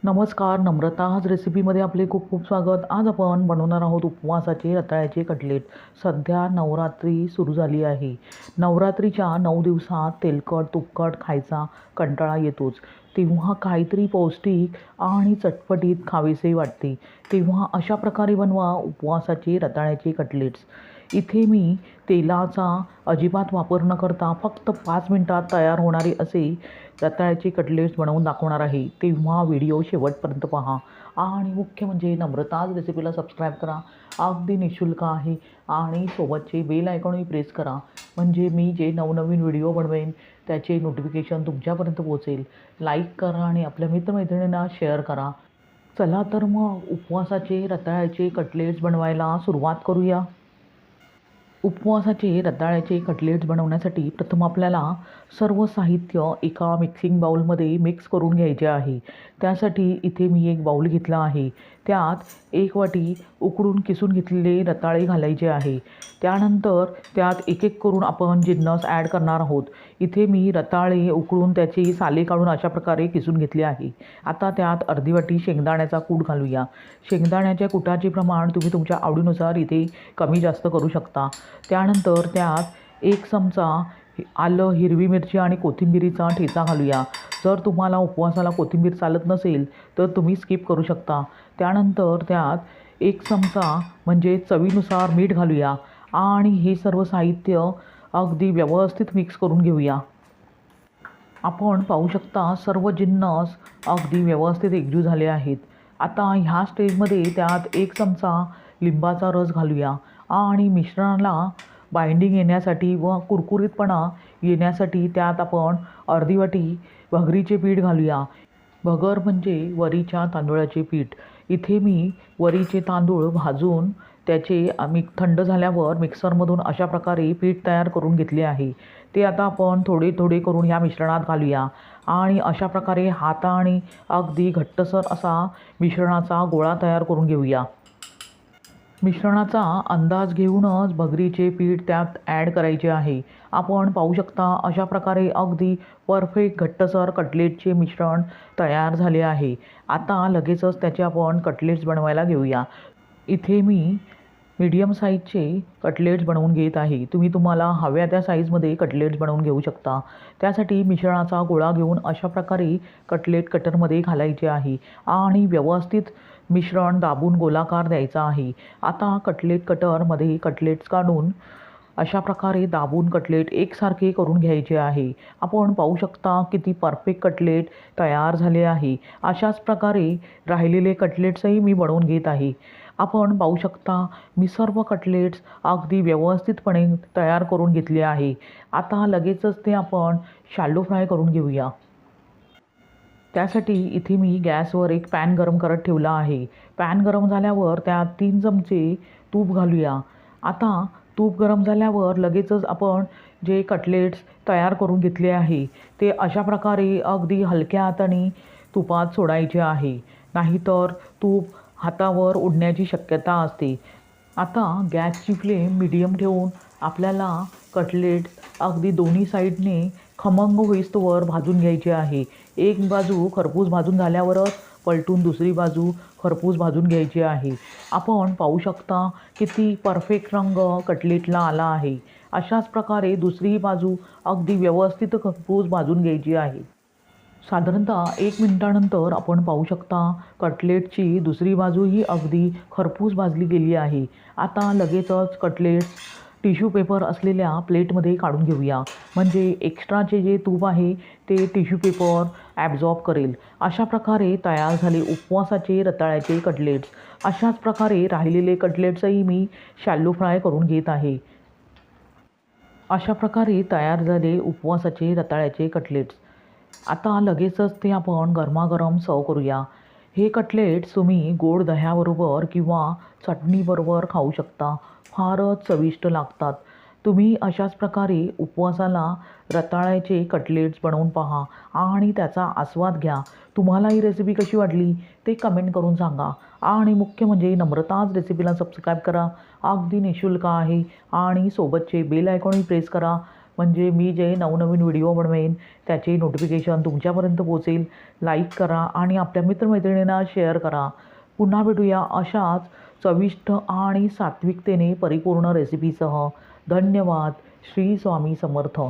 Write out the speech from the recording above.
नमस्कार, नम्रता आज रेसिपीमध्ये आपले खूप खूप स्वागत. आज आपण बनवणार आहोत उपवासाचे रताळ्याचे कटलेट. सध्या नवरात्री सुरू झाली आहे. नवरात्रीच्या 9 दिवसात तेलकट तुपकट खायचा कंटाळा येतोच. तेव्हा काहीतरी पौष्टिक आणि चटपटीत खावेसे वाटते. तेव्हा अशा प्रकारे बनवा उपवासाचे रताळ्याचे कटलेट्स. इथे मी तेलाचा अजिबात वापर न करता फक्त 5 मिनिटात तयार होणारे असे रताळ्याचे कटलेट्स बनवून दाखवणार आहे. तेव्हा व्हिडिओ शेवटपर्यंत पहा आणि मुख्य म्हणजे नम्रताज रेसिपीला सबस्क्राईब करा. अगदी निःशुल्क आहे आणि सोबतचे बेल आयकॉनही प्रेस करा, म्हणजे मी जे नवनवीन व्हिडिओ बनवेन त्याचे नोटिफिकेशन तुमच्यापर्यंत पोहोचेल. लाईक करा आणि आपल्या मित्रमैत्रिणींना शेअर करा. चला तर मग उपवासाचे रताळ्याचे कटलेट्स बनवायला सुरुवात करूया. उपवासाचे रताळ्याचे कटलेट्स बनवण्यासाठी प्रथम आपल्याला सर्व साहित्य एका मिक्सिंग बाउलमध्ये मिक्स करून घ्यायचे आहे. त्यासाठी इथे मी एक बाउल घेतला आहे. त्यात 1 वाटी उकडून किसून घेतलेले रताळे घालायचे आहे. त्यानंतर त्यात एक एक करून आपण जिन्नस ॲड करणार आहोत. इथे मी रताळे उकळून त्याची साले काढून अशा प्रकारे किसून घेतले आहे. आता त्यात अर्धी वाटी शेंगदाण्याचा कूट घालूया. शेंगदाण्याच्या कुटाचे प्रमाण तुम्ही तुमच्या आवडीनुसार इथे कमी जास्त करू शकता. त्यानंतर त्यात 1 चमचा आलं, हिरवी मिरची आणि कोथिंबिरीचा ठेचा घालूया. जर तुम्हाला उपवासाला कोथिंबीर चालत नसेल तर तुम्ही स्किप करू शकता. त्यानंतर त्यात 1 चमचा म्हणजे चवीनुसार मीठ घालूया आणि हे सर्व साहित्य अगदी व्यवस्थित मिक्स करून घेऊया. आपण पाहू शकता सर्व जिन्नस अगदी व्यवस्थित एकजीव झाले आहेत. आता ह्या स्टेजमध्ये त्यात 1 चमचा लिंबाचा रस घालूया आणि मिश्रणाला बाइंडिंग येण्यासाठी व कुरकुरीतपणा येण्यासाठी त्यात आपण अर्धी वाटी भगरीचे पीठ घालूया. भगर म्हणजे वरीच्या तांदूळाचे पीठ. इथे मी वरीचे तांदूळ भाजून त्याचे थंड झाल्यावर मिक्सरमधून अशा प्रकारे पीठ तयार करून घेतले आहे. ते आता आपण थोडे थोडे करून ह्या मिश्रणात घालूया आणि अशा प्रकारे हाताने अगदी घट्टसर असा मिश्रणाचा गोळा तयार करून घेऊया. मिश्रणाचा अंदाज घेऊनच भगरीचे पीठ त्यात ॲड करायचे आहे. आपण पाहू शकता अशा प्रकारे अगदी परफेक्ट घट्टसर कटलेटचे मिश्रण तयार झाले आहे. आता लगेचच त्याचे आपण कटलेट्स बनवायला घेऊया. इथे मी मीडियम साईजचे कटलेट्स बनवून घेत आहे. तुम्ही तुम्हाला हव्या त्या साईजमध्ये कटलेट्स बनवून घेऊ शकता. त्यासाठी मिश्रणाचा गोळा घेऊन अशा प्रकारे कटलेट कटरमध्ये घालायचे आहे आणि व्यवस्थित मिश्रण दाबून गोलाकार द्यायचा आहे. आता कटलेट कटरमध्ये कटलेट्स काढून अशा प्रकारे दाबून कटलेट एकसारखे करून घ्यायचे आहे. आपण पाहू शकता किती परफेक्ट कटलेट तयार झाले आहे. अशाच प्रकारे राहिलेले कटलेट्सही मी बनवून घेत आहे. आपण पाहू शकता मी सर्व कटलेट्स अगदी व्यवस्थितपणे तयार करून घेतले आहे. आता लगेचच ते आपण शॅलो फ्राय करून घेऊया. त्यासाठी इथे मी गॅसवर एक पॅन गरम करत ठेवला आहे. पॅन गरम झाल्यावर त्यात 3 चमचे तूप घालूया. आता तूप गरम झाल्यावर लगेचच आपण जे कटलेट्स तयार करून घेतले आहे ते अशा प्रकारे अगदी हलक्या हाताने तुपात सोडायचे आहे, नाहीतर तूप हातावर उडण्याची शक्यता असते. आता गॅसची फ्लेम मीडियम ठेवून आपल्याला कटलेट अगदी दोन्ही साईडने खमंग होईस्तोवर भाजून घ्यायचे आहे. एक बाजू खरपूस भाजून झाल्यावरच पलटून दुसरी बाजू खरपूस भाजून घ्यायची आहे. आपण पाहू शकता किती परफेक्ट रंग कटलेटला आला आहे. अशाच प्रकारे दुसरी बाजू अगदी व्यवस्थित खरपूस भाजून घ्यायची आहे. साधारणतः 1 मिनिटानंतर आपण पाहू शकता कटलेटची दुसरी बाजूही अगदी खरपूस भाजली गेली आहे. आता लगेचच कटलेट्स टिश्यू पेपर असलेल्या प्लेटमध्ये काढून घेऊया, म्हणजे एक्स्ट्राचे जे तूप आहे ते टिश्यू पेपर ॲब्झॉर्ब करेल. अशा प्रकारे तयार झाले उपवासाचे रताळ्याचे कटलेट्स. अशाच प्रकारे राहिलेले कटलेट्सही मी शॅलो फ्राय करून घेत आहे. अशा प्रकारे तयार झाले उपवासाचे रताळ्याचे कटलेट्स. आता लगेचच ते आपण गरमागरम सर्व करूया. हे कटलेट्स तुम्ही गोड दह्याबरोबर किंवा चटणीबरोबर खाऊ शकता. फारच चविष्ट लागतात. तुम्ही अशाच प्रकारे उपवासाला रताळ्याचे कटलेट्स बनवून पहा आणि त्याचा आस्वाद घ्या. तुम्हाला ही रेसिपी कशी वाटली ते कमेंट करून सांगा आणि मुख्य म्हणजे नम्रताज रेसिपीला सबस्क्राईब करा. अगदी निःशुल्क आहे आणि सोबतचे बेल आयकॉनही प्रेस करा, म्हणजे मी जे नवनवीन व्हिडिओ बनवेन त्याचे नोटिफिकेशन तुमच्यापर्यंत पोहोचेल. लाईक करा आणि आपल्या मित्रमैत्रिणींना शेअर करा. पुन्हा भेटूया अशाच चविष्ट आणि सात्विकतेने परिपूर्ण रेसिपीसह. धन्यवाद. श्री स्वामी समर्थ.